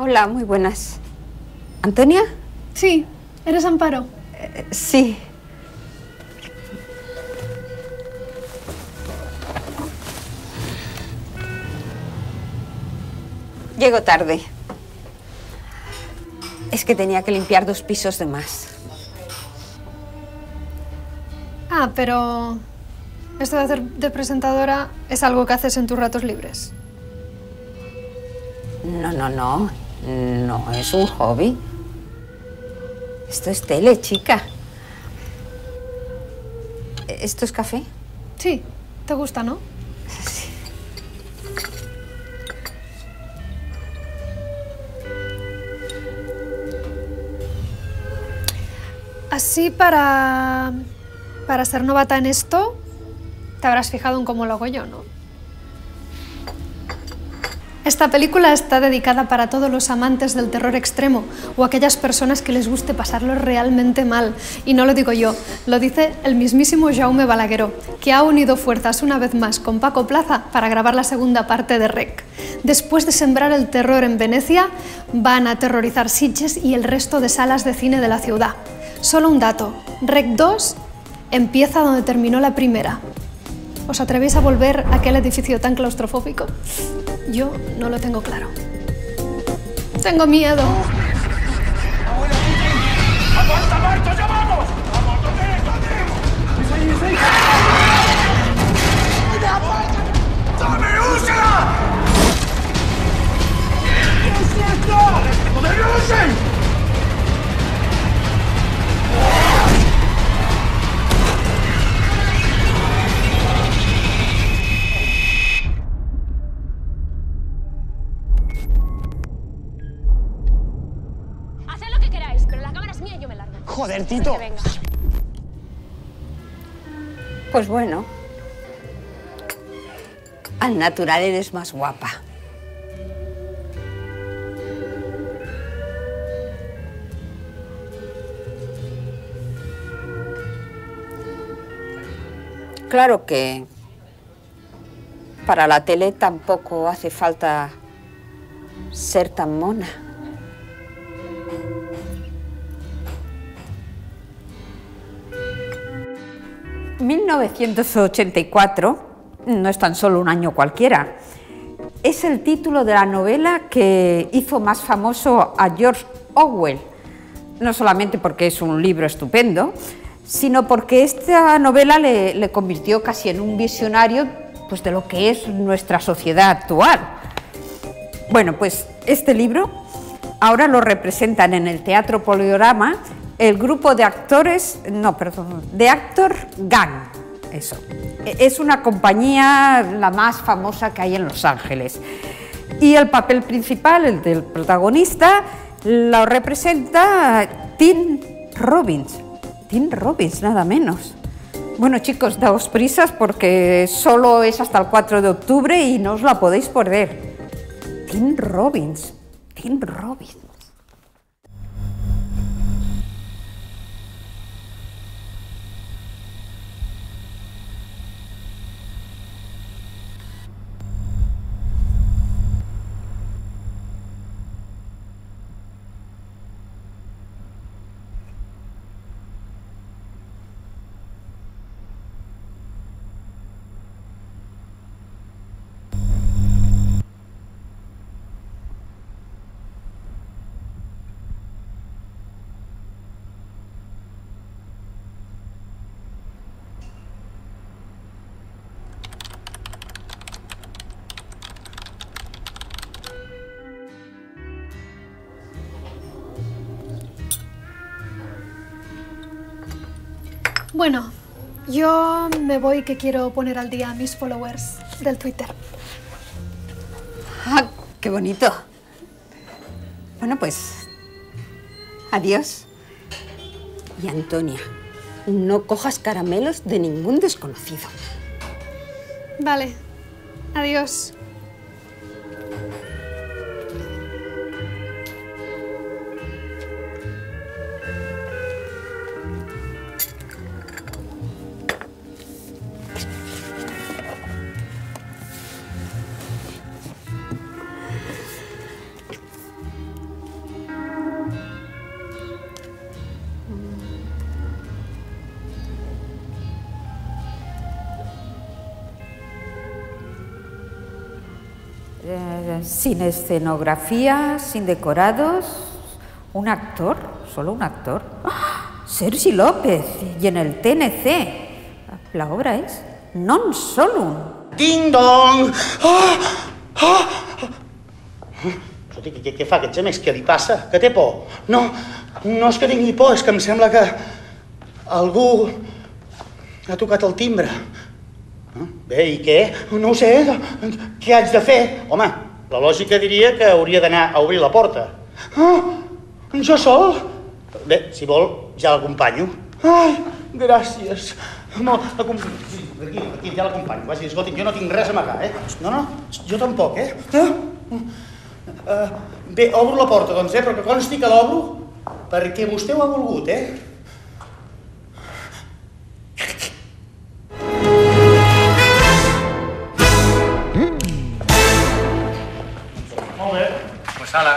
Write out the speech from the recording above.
Hola, muy buenas. ¿Antonia? Sí, ¿eres Amparo? Sí. Llego tarde. Es que tenía que limpiar 2 pisos de más. Ah, pero esto de hacer de presentadora es algo que haces en tus ratos libres. No. No es un hobby. Esto es tele, chica. ¿Esto es café? Sí, te gusta, ¿no? Sí. Así para ser novata en esto, te habrás fijado en cómo lo hago yo, ¿no? Esta película está dedicada para todos los amantes del terror extremo o aquellas personas que les guste pasarlo realmente mal. Y no lo digo yo, lo dice el mismísimo Jaume Balagueró, que ha unido fuerzas una vez más con Paco Plaza para grabar la segunda parte de REC. Después de sembrar el terror en Venecia, van a aterrorizar Sitges y el resto de salas de cine de la ciudad. Solo un dato, REC 2 empieza donde terminó la primera. ¿Os atrevéis a volver a aquel edificio tan claustrofóbico? Yo no lo tengo claro. Tengo miedo. ¡Aguanta, Marta! ¡Ya vamos! ¡Vamos, dónde! ¡Dame, úsela! ¿Qué es esto? ¡Joder, no lo sé! Joder, Tito. Pues bueno, al natural eres más guapa. Claro que para la tele tampoco hace falta ser tan mona. «1984» no es tan solo un año cualquiera. Es el título de la novela que hizo más famoso a George Orwell, no solamente porque es un libro estupendo, sino porque esta novela le convirtió casi en un visionario, pues, de lo que es nuestra sociedad actual. Bueno, pues este libro ahora lo representan en el Teatro Poliorama el grupo de actores, de Actor Gang, eso. Es una compañía la más famosa que hay en Los Ángeles. Y el papel principal, el del protagonista, lo representa Tim Robbins. Tim Robbins, nada menos. Bueno, chicos, daos prisas porque solo es hasta el 4 de octubre y no os la podéis perder. Tim Robbins. Tim Robbins. Bueno, yo me voy que quiero poner al día a mis followers del Twitter. Ah, Qué bonito. Bueno, pues, adiós. Y Antonia, no cojas caramelos de ningún desconocido. Vale. Adiós. Sin escenografía, sin decorados, un actor, solo un actor. ¡Ah! Sergi López, y en el TNC. La obra es Non Solum. Ding dong! Escolti, què fa aquest gemecs? Què li passa? Que té por? No és que tingui por, és que em sembla que algú ha tocat el timbre. Bé, i què? No ho sé, què haig de fer? Home, la lògica diria que hauria d'anar a obrir la porta. Jo sol? Bé, si vol, ja l'acompanyo. Ai, gràcies. Aquí, ja l'acompanyo. Vagi, escolti'm, jo no tinc res a amagar, No, jo tampoc, Bé, obro la porta, doncs, però que consti que l'obro perquè vostè ho ha volgut, Molt bé. Pues sala.